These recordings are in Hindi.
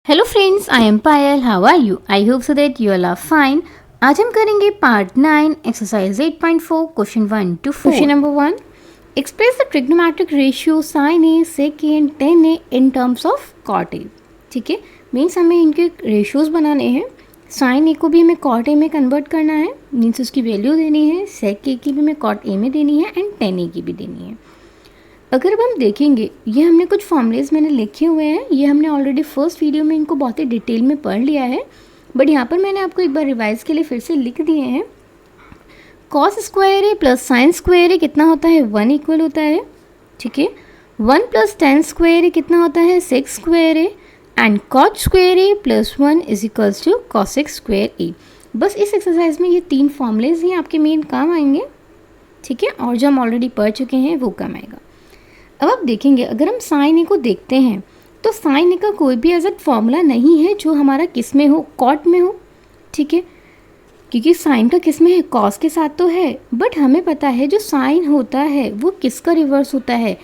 Hello friends, I am Payal. How are you? I hope so that you all are fine. आज हम करेंगे part 9 exercise 8.4 question 1 to 4. Question number 1, express the trigonometric ratio sine A sec tan A in terms of cot A. ठीक है, मीन्स हमें इनके रेशियोज़ बनाने हैं. साइन ए को भी हमें कॉट ए में कन्वर्ट करना है, मीन्स उसकी वैल्यू देनी है. सेक ए की भी हमें कॉट ए में देनी है एंड टेन ए की भी देनी है. अगर अब हम देखेंगे, ये हमने कुछ फॉर्मूलेज मैंने लिखे हुए हैं. ये हमने ऑलरेडी फर्स्ट वीडियो में इनको बहुत ही डिटेल में पढ़ लिया है, बट यहाँ पर मैंने आपको एक बार रिवाइज के लिए फिर से लिख दिए हैं. Cos square A plus sine square ए कितना होता है? 1 इक्वल होता है. ठीक है, 1 प्लस टेन स्क्वायर ए कितना होता है? 6 square A. And cot square A plus 1 is equals to cosec square A. बस इस एक्सरसाइज में ये 3 फॉर्मूलेज ही आपके मेन काम आएंगे. ठीक है, और जो हम ऑलरेडी पढ़ चुके हैं वो काम आएगा. अब आप देखेंगे, अगर हम साइन ए को देखते हैं तो साइन ए का कोई भी ऐसा फॉर्मूला नहीं है जो हमारा किस में हो, कॉट में हो. ठीक है, क्योंकि साइन का किस में है? कॉस के साथ तो है, बट हमें पता है जो साइन होता है वो किसका रिवर्स होता है?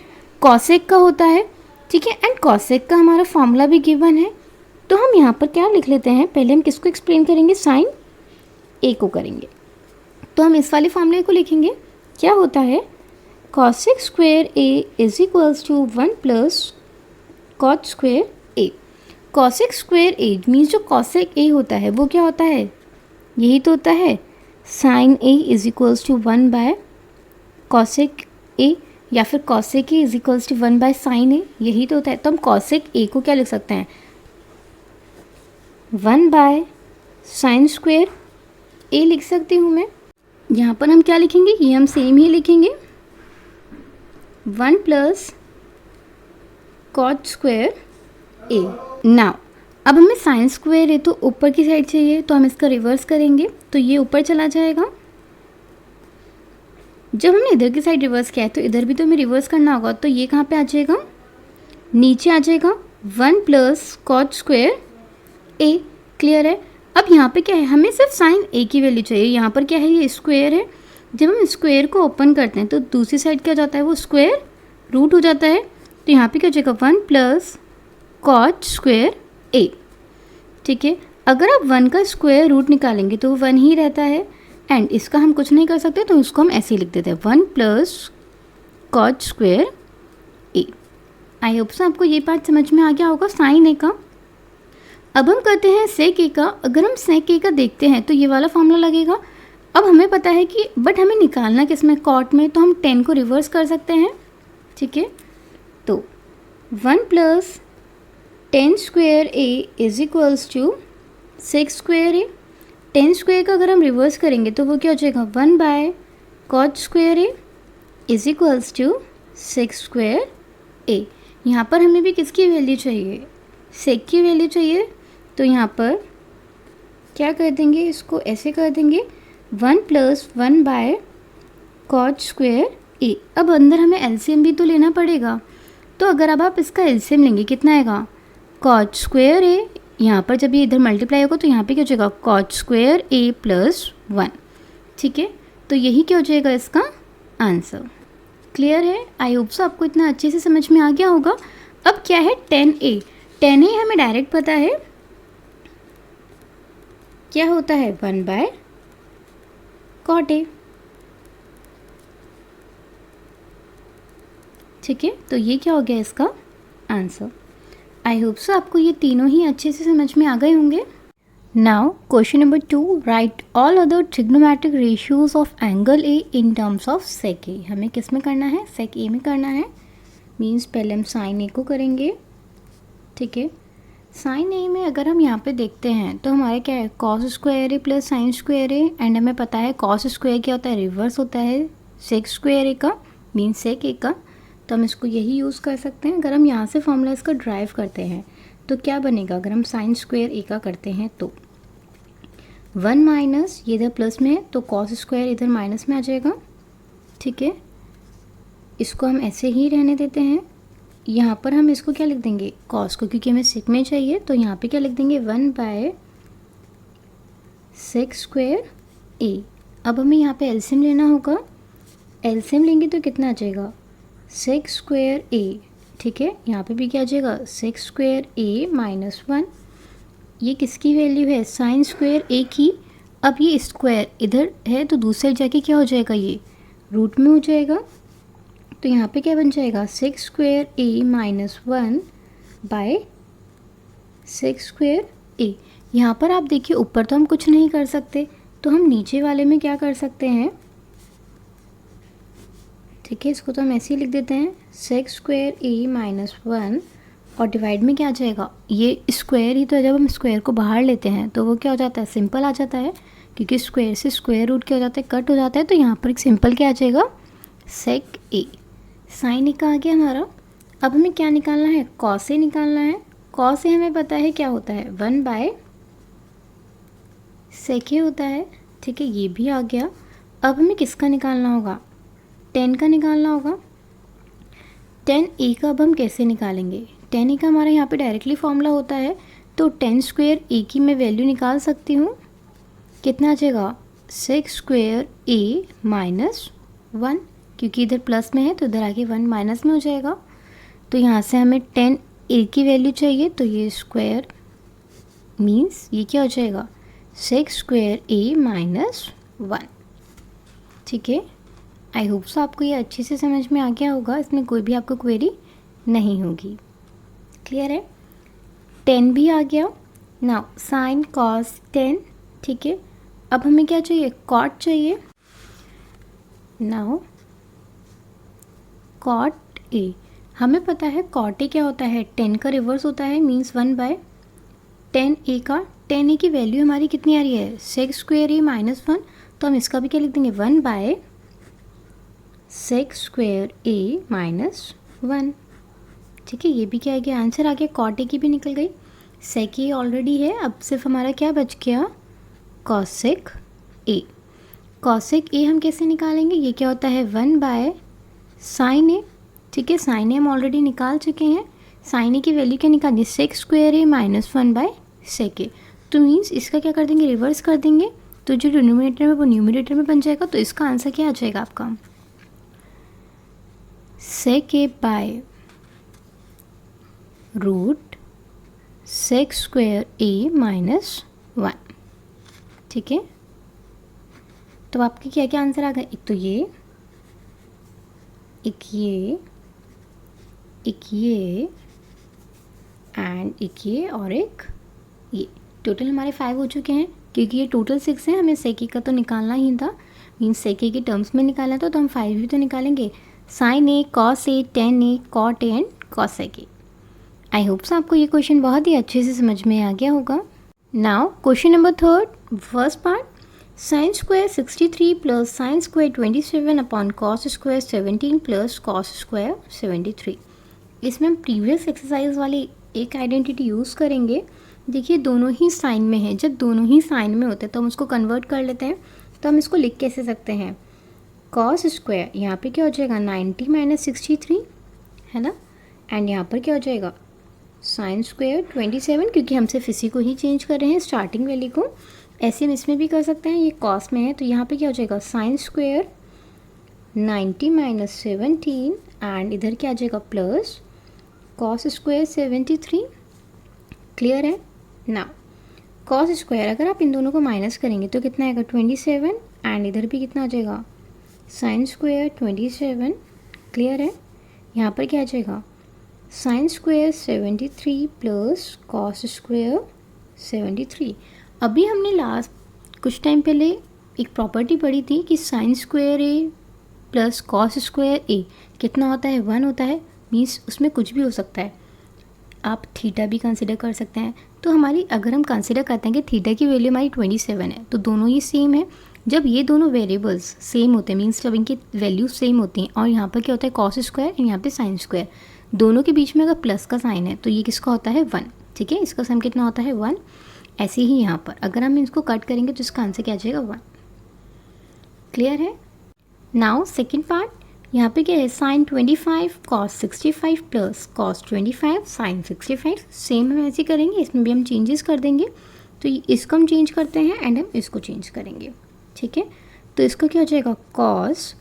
कॉसेक का होता है. ठीक है, एंड कॉसेक का हमारा फॉर्मूला भी गिवन है. तो हम यहाँ पर क्या लिख लेते हैं, पहले हम किसको एक्सप्लेन करेंगे? साइन ए को करेंगे. तो हम इस वाले फॉर्मूले को लिखेंगे. क्या होता है? cosec square a is equals to 1 plus cot square a. cosec square a means जो cosec a होता है वो क्या होता है? यही तो होता है sin a is equals to 1 by cosec a, या फिर cosec a is equals to 1 by sin a. यही तो होता है. तो हम cosec a को क्या लिख सकते हैं? 1 by sin square a लिख सकती हूँ मैं. यहाँ पर हम क्या लिखेंगे? ये हम सेम ही लिखेंगे, 1 प्लस कॉट स्क्वायर ए. नाउ अब हमें साइन स्क्वायर ए तो ऊपर की साइड चाहिए, तो हम इसका रिवर्स करेंगे तो ये ऊपर चला जाएगा. जब हमने इधर की साइड रिवर्स किया है तो इधर भी तो हमें रिवर्स करना होगा, तो ये कहाँ पे आ जाएगा? नीचे आ जाएगा. 1 प्लस कॉट स्क्वायर ए. क्लियर है? अब यहाँ पे क्या है? हमें सिर्फ साइन ए की वैल्यू चाहिए. यहाँ पर क्या है? ये स्क्वायर है. जब हम स्क्वायर को ओपन करते हैं तो दूसरी साइड क्या जाता है? वो स्क्वायर रूट हो जाता है. तो यहाँ पे क्या हो जाएगा? 1 प्लस कॉट स्क्वायर ए. ठीक है, अगर आप 1 का स्क्वायर रूट निकालेंगे तो वो 1 ही रहता है, एंड इसका हम कुछ नहीं कर सकते तो इसको हम ऐसे ही लिख देते हैं, 1 plus cot square A. I hope so आपको ये पार्ट समझ में आ गया होगा साइन ए का. अब हम करते हैं सेक ए का. अगर हम सेक ए का देखते हैं तो ये वाला फॉर्मूला लगेगा. अब हमें पता है कि बट हमें निकालना किस में? कॉट में. तो हम 10 को रिवर्स कर सकते हैं. ठीक है, तो 1 plus tan square A is equals to 6 square A. 10 square का अगर हम रिवर्स करेंगे तो वो क्या हो जाएगा? 1 by cot square A is equals to 6 square A. यहाँ पर हमें भी किसकी वैल्यू चाहिए? सेक की वैल्यू चाहिए. तो यहाँ पर क्या कर देंगे? इसको ऐसे कर देंगे, 1 प्लस 1 बाय कॉट स्क्वायर ए. अब अंदर हमें एलसीएम भी तो लेना पड़ेगा. तो अगर अब आप इसका एलसीएम लेंगे कितना आएगा? Cot square A. यहाँ पर जब ये इधर मल्टीप्लाई होगा तो यहाँ पे क्या हो जाएगा? Cot square A plus 1. ठीक है, तो यही क्या हो जाएगा इसका आंसर. क्लियर है? आई होप सो आपको इतना अच्छे से समझ में आ गया होगा. अब क्या है? 10a. 10a हमें डायरेक्ट पता है क्या होता है? 1 बाय कॉट ए. ठीक है, तो ये क्या हो गया इसका आंसर. आई होप सो आपको ये तीनों ही अच्छे से समझ में आ गए होंगे. Now question number 2, write all other trigonometric ratios of angle A in terms of sec A. हमें किस में करना है? सेक ए में करना है. मीन्स पहले हम साइन ए को करेंगे. ठीक है, साइन ए में अगर हम यहाँ पे देखते हैं तो हमारे क्या है? Cos square A plus sine square A. And हमें पता है कॉस स्क्वायर क्या होता है? रिवर्स होता है सेक स्क्वायर ए का, मीन्स सेक ए का. तो हम इसको यही यूज़ कर सकते हैं. अगर हम यहाँ से फॉर्मूला इसका ड्राइव करते हैं तो क्या बनेगा? अगर हम साइन स्क्वायर ए का करते हैं तो 1 माइनस, ये इधर प्लस में है तो कॉस स्क्वायर इधर माइनस में आ जाएगा. ठीक है, इसको हम ऐसे ही रहने देते हैं. यहाँ पर हम इसको क्या लिख देंगे? कॉस को, क्योंकि हमें सेक में चाहिए तो यहाँ पे क्या लिख देंगे? 1 बाय सेक स्क्वायर ए. अब हमें यहाँ पे एलसीएम लेना होगा. एलसीएम लेंगे तो कितना आ जाएगा? 6 स्क्वायर ए. ठीक है, यहाँ पे भी क्या आ जाएगा? 6 स्क्वायर ए माइनस 1. ये किसकी वैल्यू है, साइन स्क्वायर ए की। अब ये स्क्वायर इधर है तो दूसरे जाके क्या हो जाएगा, ये रूट में हो जाएगा। तो यहाँ पे क्या बन जाएगा, 6 square A minus 1 bye 6 square A. यहाँ पर आप देखिए ऊपर तो हम कुछ नहीं कर सकते, तो हम नीचे वाले में क्या कर सकते हैं, ठीक है, इसको तो हम ऐसे ही लिख देते हैं 6 स्क्वायर ए माइनस 1 और डिवाइड में क्या आ जाएगा, ये स्क्वायर ही तो है, जब हम स्क्वायर को बाहर लेते हैं तो वो क्या हो जाता है, सिंपल आ जाता है, क्योंकि स्क्वायर से स्क्वायर रूट क्या हो जाता है, कट हो जाता है। तो यहाँ पर एक सिंपल क्या आ जाएगा, सेक ए। साइन ए का आ गया हमारा। अब हमें क्या निकालना है, कॉस ए निकालना है। कॉस ए हमें पता है क्या होता है, 1 बाय सेक ए होता है, ठीक है, ये भी आ गया। अब हमें किसका निकालना होगा, 10 का निकालना होगा। 10 ए का अब हम कैसे निकालेंगे, 10 ए का हमारा यहाँ पे डायरेक्टली फॉर्मूला होता है, तो 10 स्क्वायर ए की मैं वैल्यू निकाल सकती हूँ, कितना आ जाएगा, 6 स्क्वायर ए माइनस 1, क्योंकि इधर प्लस में है तो इधर आके 1 माइनस में हो जाएगा। तो यहाँ से हमें 10 ए की वैल्यू चाहिए, तो ये स्क्वायर मीन्स ये क्या हो जाएगा, 6 स्क्वायर ए माइनस 1, ठीक है। आई होप सो आपको ये अच्छे से समझ में आ गया होगा, इसमें कोई भी आपको क्वेरी नहीं होगी, क्लियर है। 10 भी आ गया। नाउ साइन कॉस 10, ठीक है। अब हमें क्या चाहिए, कॉट चाहिए। नाउ कॉट ए, हमें पता है कॉट ए क्या होता है, 10 का रिवर्स होता है, मीन्स 1 बाय 10 ए का। 10 ए की वैल्यू हमारी कितनी आ रही है, 6 स्क्वायर ए माइनस 1, तो हम इसका भी क्या लिख देंगे, 1 बाय 6 स्क्वायर ए माइनस 1, ठीक है। ये भी क्या आ गया, आंसर आ गया। कॉट ए की भी निकल गई, सेक ए ऑलरेडी है, अब सिर्फ हमारा क्या बच गया, कॉसेक ए। कॉसेक ए हम कैसे निकालेंगे, ये क्या होता है, 1 बाय साइन ए, ठीक है। साइन ए हम ऑलरेडी निकाल चुके हैं। साइन ए की वैल्यू क्या निकालिए, 6 square A minus 1 by sec A. तो मीन्स इसका क्या कर देंगे, रिवर्स कर देंगे, तो जो डिनोमिनेटर में वो न्यूमरेटर में बन जाएगा। तो इसका आंसर क्या आ जाएगा आपका, sec A by root 6 square A minus 1, ठीक है। तो आपके क्या क्या आंसर आ गए, एक तो ये, एक ये, एक ये एंड एक ये और एक ये। टोटल हमारे 5 हो चुके हैं, क्योंकि ये टोटल 6 है, हमें सेक ए का तो निकालना ही था, मीन्स सेक ए के टर्म्स में निकालना था, तो हम 5 भी तो निकालेंगे। Sine A, cos A, 10 A, cot A and cosec A. I hope so आपको ये क्वेश्चन बहुत ही अच्छे से समझ में आ गया होगा। Now question number 3, first part, sine square 63 plus sine square 27 upon cos square 17 plus cos square 73। इसमें हम प्रीवियस एक्सरसाइज वाली एक आइडेंटिटी यूज़ करेंगे। देखिए दोनों ही साइन में है, जब दोनों ही साइन में होते हैं तो हम उसको कन्वर्ट कर लेते हैं। तो हम इसको लिख कैसे सकते हैं, कॉस स्क्वायर यहाँ पे क्या हो जाएगा, 90 माइनस 63, है ना, एंड यहाँ पर क्या हो जाएगा, साइन स्क्वायर 27, क्योंकि हम सिर्फ इसी को ही चेंज कर रहे हैं, स्टार्टिंग वैल्यू को। ऐसे हम इसमें भी कर सकते हैं, ये कॉस में है तो यहाँ पे क्या हो जाएगा, साइन स्क्वायर 90 माइनस 17 एंड इधर क्या आ जाएगा, प्लस कॉस स्क्वायर 73, क्लियर है ना। कॉस स्क्वायर अगर आप इन दोनों को माइनस करेंगे तो कितना आएगा, 27 एंड इधर भी कितना आ जाएगा, साइन स्क्वायर 27, क्लियर है। यहाँ पर क्या आ जाएगा, sine square 73 plus cos square 73। अभी हमने लास्ट कुछ टाइम पहले एक प्रॉपर्टी पढ़ी थी कि sine square A plus cos square ए कितना होता है, 1 होता है, मीन्स उसमें कुछ भी हो सकता है। आप थीटा भी कंसिडर कर सकते हैं। तो हमारी अगर हम कंसिडर करते हैं कि थीटा की वैल्यू हमारी 27 है, तो दोनों ही सेम है। जब ये दोनों वेरिएबल्स सेम होते हैं, मीन्स जब इनकी वैल्यू सेम होती हैं, और यहाँ पर क्या होता है, कॉस स्क्वायर एंड यहाँ पे साइन स्क्वायर, दोनों के बीच में अगर प्लस का साइन है तो ये किसका होता है, 1, ठीक है। इसका सम कितना होता है, 1। ऐसे ही यहाँ पर अगर हम इसको कट करेंगे तो इसका आंसर क्या आ जाएगा, 1, क्लियर है। नाउ सेकेंड पार्ट, यहाँ पे क्या है, sine 25 cos 65 plus cos 25 sine 65। Same हम ऐसे करेंगे, इसमें भी हम चेंजेस कर देंगे। तो इसको हम चेंज करते हैं एंड हम इसको चेंज करेंगे, ठीक है। तो इसका क्या हो जाएगा, कॉस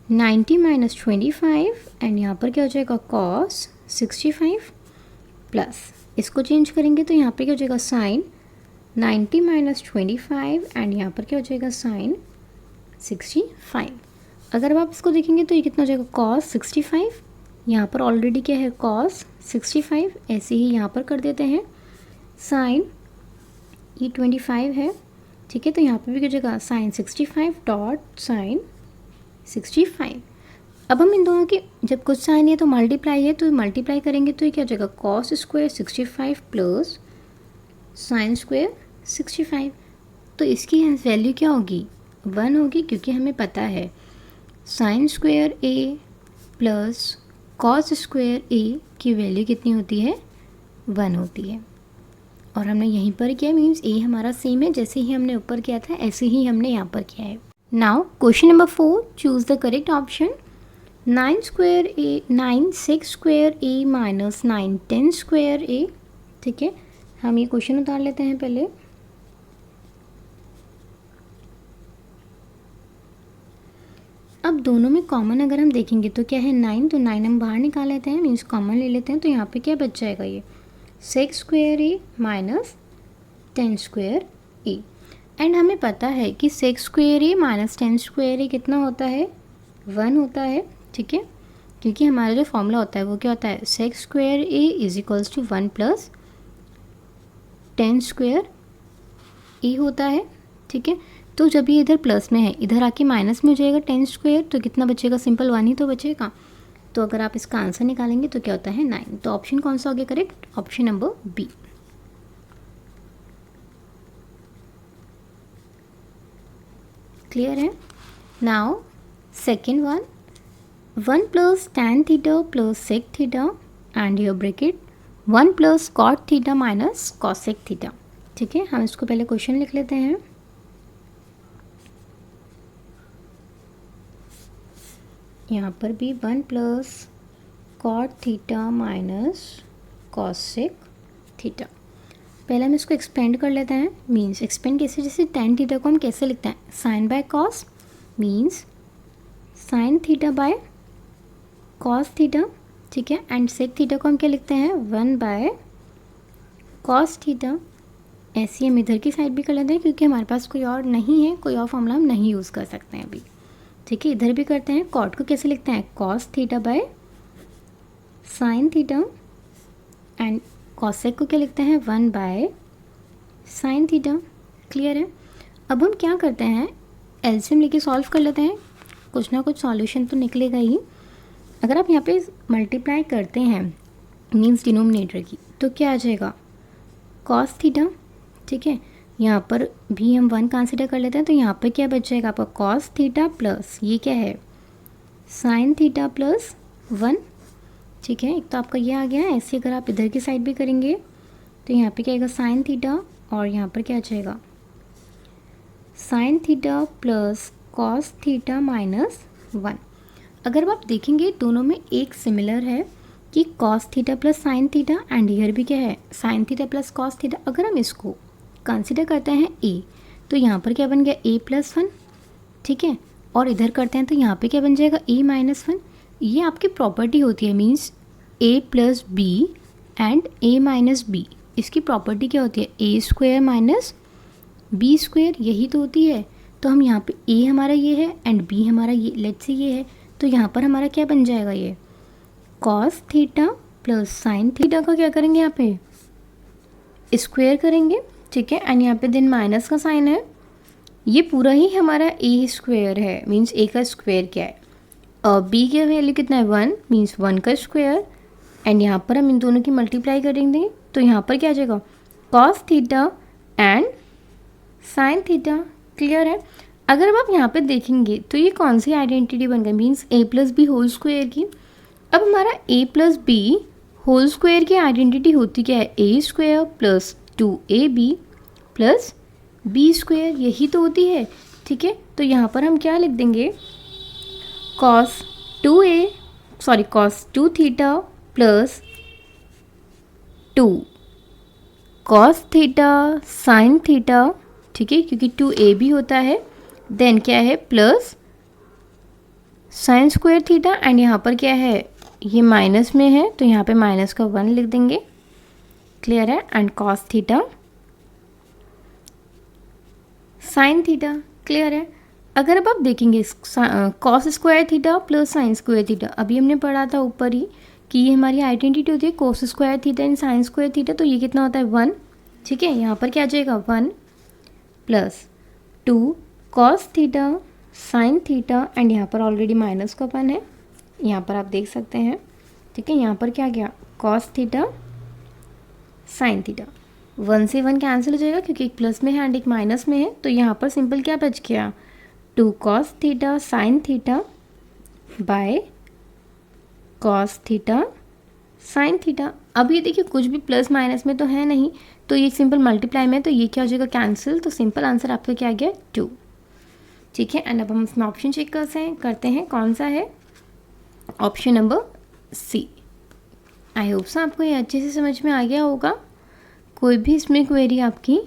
90 माइनस 25 एंड यहाँ पर क्या हो जाएगा, कॉस 65, प्लस इसको चेंज करेंगे तो यहाँ पे क्या हो जाएगा साइन 90 माइनस 25 एंड यहाँ पर क्या हो जाएगा साइन 65। अगर आप इसको देखेंगे तो ये कितना हो जाएगा कॉस 65, यहाँ पर ऑलरेडी क्या है कॉस 65, ऐसे ही यहाँ पर कर देते हैं साइन ये 25 है, ठीक है, तो यहाँ पर भी क्या हो जाएगा साइन 65 डॉट साइन 65। अब हम इन दोनों की जब कुछ साइन है तो मल्टीप्लाई है तो मल्टीप्लाई करेंगे तो ये क्या हो जाएगा cos square 65 plus sine square 65। तो इसकी वैल्यू क्या होगी 1 होगी, क्योंकि हमें पता है sine square A plus cos square ए की वैल्यू कितनी होती है 1 होती है। और हमने यहीं पर किया मीन्स ए हमारा सेम है, जैसे ही हमने ऊपर किया था ऐसे ही हमने यहाँ पर किया है। Now question number 4, choose the correct option. 9 square A 9 6 square A minus 9 10 square A, ठीक है, हम ये क्वेश्चन उतार लेते हैं पहले। अब दोनों में कॉमन अगर हम देखेंगे तो क्या है 9, तो 9 हम बाहर निकाल लेते हैं मीन्स कॉमन ले लेते हैं, तो यहाँ पे क्या बच जाएगा ये 6 square A minus 10 square A. And हमें पता है कि 6 स्क्वायर ए माइनस 10 स्क्वायर ए कितना होता है 1 होता है, ठीक है, क्योंकि हमारा जो फॉर्मूला होता है वो क्या होता है 6 square A is equals to 1 plus 10 square A होता है, ठीक है। तो जब ये इधर प्लस में है इधर आके माइनस में हो जाएगा 10 स्क्वायर, तो कितना बचेगा सिंपल 1 ही तो बचेगा। तो अगर आप इसका आंसर निकालेंगे तो क्या होता है 9। तो ऑप्शन कौन सा हो गया correct, option number B. Clear है। Now second one, 1 plus tan theta plus sec theta and your bracket 1 plus cot theta minus cosec theta, ठीक है। हम इसको पहले क्वेश्चन लिख लेते हैं। यहाँ पर भी 1 plus cot theta minus cosec theta. पहले हम इसको एक्सपेंड कर लेते हैं, मीन्स एक्सपेंड कैसे, जैसे tan थीटा को हम कैसे लिखते हैं sine by cos, means sine theta by cos theta, ठीक है। एंड सेक थीटा को हम क्या लिखते हैं 1 बाय कॉस थीटा। ऐसे हम इधर की साइड भी कर लेते हैं क्योंकि हमारे पास कोई और नहीं है, कोई और फॉर्मूला हम नहीं यूज़ कर सकते हैं अभी, ठीक है। इधर भी करते हैं, कॉट को कैसे लिखते हैं cos theta by sine theta and cosec को क्या लिखते हैं 1 बाय साइन थीटा। क्लियर है। अब हम क्या करते हैं एलसीएम लेके सॉल्व कर लेते हैं, कुछ ना कुछ सॉल्यूशन तो निकलेगा ही। अगर आप यहाँ पे मल्टीप्लाई करते हैं मीन्स डिनोमिनेटर की तो क्या आ जाएगा कॉस थीटा, ठीक है। यहाँ पर भी हम 1 कंसिडर कर लेते हैं, तो यहाँ पर क्या बच जाएगा आपका कॉस थीटा प्लस ये क्या है साइन थीटा प्लस 1, ठीक है। एक तो आपका ये आ गया। ऐसे अगर आप इधर की साइड भी करेंगे तो यहाँ पे क्या आएगा साइन थीटा और यहाँ पर क्या आ जाएगा sine theta plus cos theta minus 1। अगर आप देखेंगे दोनों में एक सिमिलर है कि cos theta plus sine theta and year भी क्या है sine theta plus cos theta. अगर हम इसको कंसिडर करते हैं ए तो यहाँ पर क्या बन गया a प्लस 1, ठीक है। और इधर करते हैं तो यहाँ पे क्या बन जाएगा a माइनस 1। ये आपकी प्रॉपर्टी होती है means a plus B and a minus B. इसकी प्रॉपर्टी क्या होती है a square minus B square, यही तो होती है। तो हम यहाँ पे a हमारा ये है एंड b हमारा ये लेट्स से ये है, तो यहाँ पर हमारा क्या बन जाएगा ये cos theta plus sine theta का क्या करेंगे यहाँ पे स्क्वायर करेंगे, ठीक है। एंड यहाँ पे देन माइनस का साइन है, ये पूरा ही हमारा ए स्क्वायर है मीन्स ए का स्क्वायर क्या है और बी की वैल्यू कितना है 1 मीन्स 1 का स्क्वायर। एंड यहाँ पर हम इन दोनों की मल्टीप्लाई करेंगे तो यहाँ पर क्या आ जाएगा cos theta and sine theta. Clear है। अगर आप यहाँ पे देखेंगे तो ये कौन सी आइडेंटिटी बन गई means A plus B whole square की। अब हमारा A plus B whole square की आइडेंटिटी होती क्या है ए स्क्वायर प्लस 2ab प्लस बी स्क्वायर, यही तो होती है, ठीक है। तो यहाँ पर हम क्या लिख देंगे cos 2 theta plus 2 cos theta sine theta, ठीक है, क्योंकि 2ab होता है। देन क्या है plus sine square theta and यहाँ पर क्या है ये माइनस में है तो यहाँ पे माइनस का 1 लिख देंगे क्लियर है, and cos theta sine theta, clear है। अगर अब आप देखेंगे cos square theta plus sine square theta, अभी हमने पढ़ा था ऊपर ही कि ये हमारी आइडेंटिटी होती है cos square theta and sine square theta, तो ये कितना होता है 1, ठीक है। यहाँ पर क्या आ जाएगा 1 plus 2 cos theta sine theta, and यहाँ पर ऑलरेडी माइनस का अपन है, यहाँ पर आप देख सकते हैं, ठीक है। यहाँ पर क्या गया कॉस थीटा साइन थीटा, 1 से 1 कैंसिल हो जाएगा क्योंकि एक प्लस में है एंड एक माइनस में है, तो यहाँ पर सिंपल क्या बच गया 2 cos theta sine theta by cos theta sine theta. अब ये देखिए कुछ भी प्लस माइनस में तो है नहीं, तो ये सिंपल मल्टीप्लाई में, तो ये क्या हो जाएगा कैंसिल, तो सिंपल आंसर आपका क्या आ गया 2, ठीक है। एंड अब हम इसमें ऑप्शन चेक करते हैं कौन सा है, option number C. I hope so आपको ये अच्छे से समझ में आ गया होगा, कोई भी इसमें क्वेरी आपकी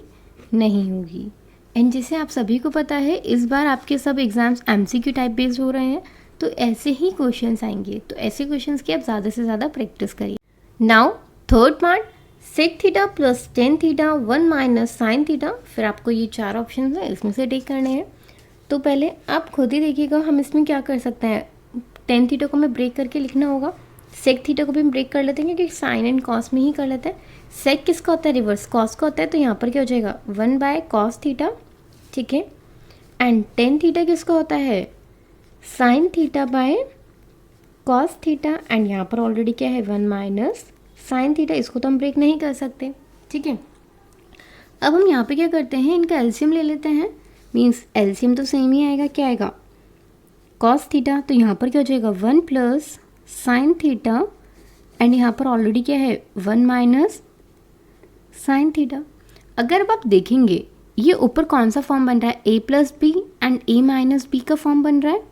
नहीं होगी। एंड जैसे आप सभी को पता है इस बार आपके सब एग्ज़ाम्स एमसीक्यू टाइप बेस्ड हो रहे हैं, तो ऐसे ही क्वेश्चंस आएंगे, तो ऐसे क्वेश्चंस की आप ज़्यादा से ज़्यादा प्रैक्टिस करिए। Now third part, sec theta plus tan theta 1 minus sine theta. फिर आपको ये 4 ऑप्शन है इसमें से टेक करने हैं, तो पहले आप खुद ही देखिएगा हम इसमें क्या कर सकते हैं। टेन थीटा को हमें ब्रेक करके लिखना होगा, सेक थीटा को भी हम ब्रेक कर लेते हैं क्योंकि साइन एंड कॉस में ही कर लेते हैं। सेक किसका होता है रिवर्स कॉस का होता है, तो यहाँ पर क्या हो जाएगा 1 बाय कॉस थीटा, ठीक है। एंड टेन थीटा किसका होता है sign theta by cos theta, and यहाँ पर ऑलरेडी क्या है 1 माइनस साइन थीटा, इसको तो हम ब्रेक नहीं कर सकते, ठीक है। अब हम यहाँ पे क्या करते हैं इनका एलसीएम ले लेते हैं, मीन्स एलसीएम तो सेम ही आएगा, क्या आएगा कॉस थीटा, तो यहाँ पर क्या हो जाएगा 1 प्लस साइन थीटा, एंड यहाँ पर ऑलरेडी क्या है 1 माइनस साइन थीटा। अगर अब आप देखेंगे ये ऊपर कौन सा फॉर्म बन रहा है a plus B and a minus B का फॉर्म बन रहा है,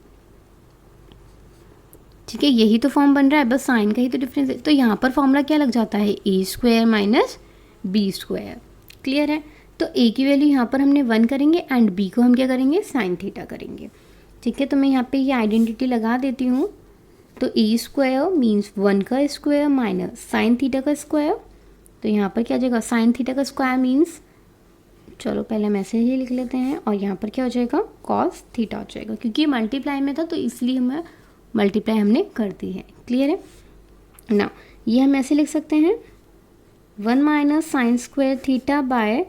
ठीक है। यही तो फॉर्म बन रहा है, बस साइन का ही तो डिफरेंस है, तो यहाँ पर फॉर्मूला क्या लग जाता है a square minus B square, clear है। तो a की वैल्यू यहाँ पर हमने 1 करेंगे एंड b को हम क्या करेंगे साइन थीटा करेंगे, ठीक है। तो मैं यहाँ पे ये आइडेंटिटी लगा देती हूँ, तो a स्क्वायर मीन्स 1 का स्क्वायर माइनस साइन थीटा का स्क्वायर, तो यहाँ पर क्या आ जाएगा साइन थीटा का स्क्वायर मीन्स, चलो पहले हम ऐसे ही लिख लेते हैं, और यहाँ पर क्या हो जाएगा कॉस थीटा हो जाएगा, क्योंकि ये मल्टीप्लाई में था तो इसलिए हमें मल्टीप्लाई हमने कर दी है, क्लियर है ना। ये हम ऐसे लिख सकते हैं 1 minus sine square theta by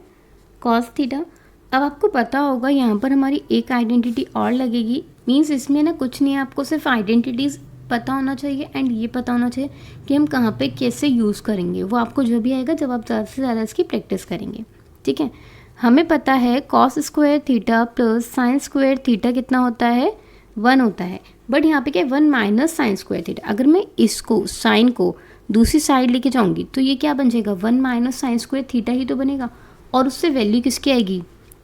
cos theta. अब आपको पता होगा यहाँ पर हमारी एक आइडेंटिटी और लगेगी, मीन्स इसमें ना कुछ नहीं है, आपको सिर्फ आइडेंटिटीज़ पता होना चाहिए एंड ये पता होना चाहिए कि हम कहाँ पे कैसे यूज़ करेंगे, वो आपको जो भी आएगा जब आप ज़्यादा से ज़्यादा इसकी प्रैक्टिस करेंगे, ठीक है। हमें पता है cos square theta plus sine square theta कितना होता है 1 होता है, बट यहाँ पे क्या 1 माइनस साइन स्क्वायर थीटा। अगर मैं इसको साइन को दूसरी साइड लेके जाऊँगी तो ये क्या बन जाएगा 1 माइनस साइन स्क्वायर थीटा ही तो बनेगा, और उससे वैल्यू किसकी आएगी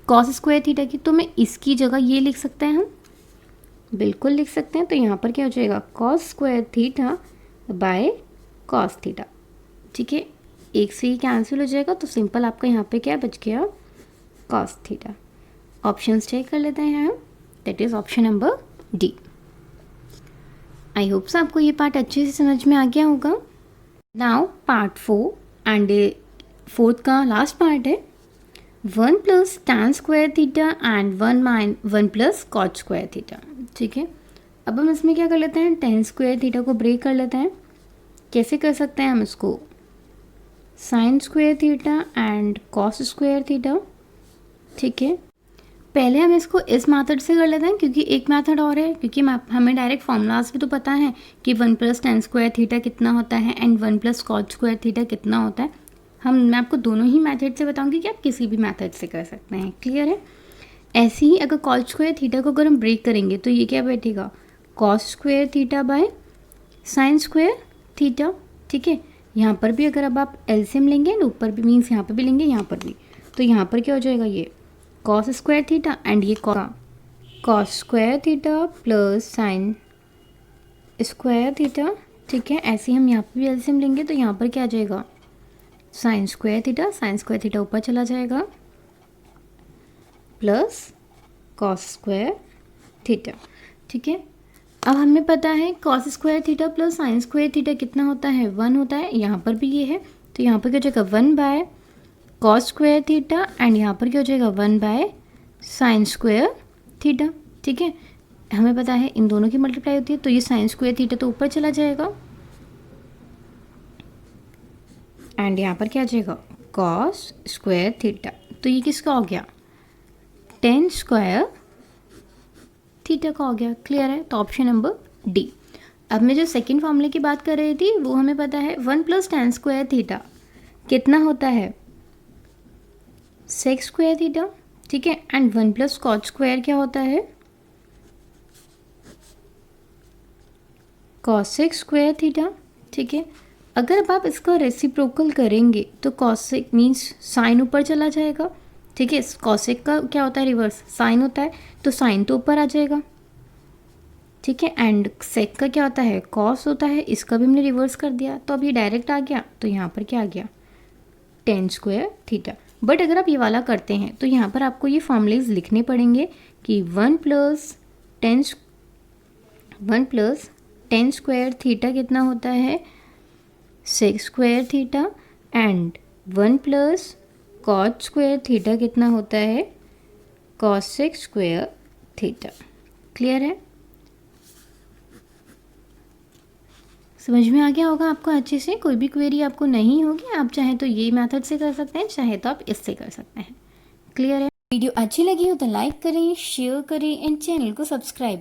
कॉस स्क्वायर थीटा की, तो मैं इसकी जगह ये लिख सकते हैं, हम बिल्कुल लिख सकते हैं। तो यहाँ पर क्या हो जाएगा cos square theta by cos theta, ठीक है। एक से ही कैंसिल हो जाएगा, तो सिंपल आपका यहाँ पे क्या बच गया कॉस थीटा। ऑप्शंस चेक कर लेते हैं हम, that is option number D. I hope so आपको ये पार्ट अच्छे से समझ में आ गया होगा। नाउ पार्ट 4 एंड 4th का लास्ट पार्ट है 1 plus tan square theta and 1 plus cot square theta, ठीक है। अब हम इसमें क्या कर लेते हैं tan स्क्वायर थीटा को ब्रेक कर लेते हैं। कैसे कर सकते हैं हम इसको sine square theta and cos square theta, ठीक है। पहले हम इसको इस मेथड से कर लेते हैं क्योंकि एक मेथड और है, क्योंकि हमें डायरेक्ट फॉर्मूलाज भी तो पता है कि 1 प्लस tan स्क्वायर थीटा कितना होता है and 1 plus cot square theta कितना होता है। मैं आपको दोनों ही मेथड से बताऊंगी कि आप किसी भी मेथड से कर सकते हैं, क्लियर है। ऐसे ही अगर कॉट स्क्वायर थीटा को अगर हम ब्रेक करेंगे तो ये क्या बैठेगा cos square theta by sine square theta, ठीक है। यहाँ पर भी अगर अब आप एलसीएम लेंगे एंड ऊपर भी मीन्स यहाँ पर भी लेंगे, यहाँ पर भी, तो यहाँ पर क्या हो जाएगा ये कॉस स्क्वायर थीटा एंड ये cos square theta plus sine square theta, ठीक है। ऐसे ही हम यहाँ पर भी एलसीएम लेंगे तो यहाँ पर क्या आ जाएगा साइन स्क्वायर थीटा ऊपर चला जाएगा प्लस कॉस स्क्वायर थीटा, ठीक है। अब हमें पता है cos square theta plus sine square theta कितना होता है 1 होता है, यहाँ पर भी ये है, तो यहाँ पर क्या हो जाएगा 1 by cos square theta and यहाँ पर क्या हो जाएगा 1 बाय साइन स्क्वायर थीटा। ठीक है, हमें पता है इन दोनों की मल्टीप्लाई होती है, तो ये साइन स्क्वायर थीटा तो ऊपर चला जाएगा एंड यहाँ पर क्या आ जाएगा कॉस स्क्वायर थीटा। तो ये किसका हो गया टेन स्क्वायर थीटा का हो गया। क्लियर है, तो ऑप्शन नंबर डी। अब मैं जो सेकंड फॉर्मूले की बात कर रही थी वो हमें पता है 1 प्लस टेन स्क्वायर थीटा कितना होता है सेक्स स्क्वायर थीटा। ठीक है, एंड 1 प्लस कॉट स्क्वायर क्या होता है कॉसेक स्क्वायर थीटा। ठीक है, अगर अब आप इसका रेसिप्रोकल करेंगे तो कॉसेक मीन्स साइन ऊपर चला जाएगा। ठीक है, कॉसेक का क्या होता है रिवर्स साइन होता है, तो साइन तो ऊपर आ जाएगा। ठीक है, एंड सेक का क्या होता है कॉस होता है, इसका भी हमने रिवर्स कर दिया, तो अब ये डायरेक्ट आ गया, तो यहाँ पर क्या आ गया टेन स्क्वायर थीटा। बट अगर आप ये वाला करते हैं तो यहाँ पर आपको ये फॉर्मूलेज लिखने पड़ेंगे कि 1 प्लस टेन स्क्वायर थीटा कितना होता है sec square theta and 1 plus cot square theta कितना होता है कॉसेक स्क्वायर थीटा। क्लियर है, समझ में आ गया होगा आपको अच्छे से। कोई भी क्वेरी आपको नहीं होगी, आप चाहे तो ये मेथड से कर सकते हैं, चाहे तो आप इससे कर सकते हैं। क्लियर है, वीडियो अच्छी लगी हो तो लाइक करें, शेयर करें एंड चैनल को सब्सक्राइब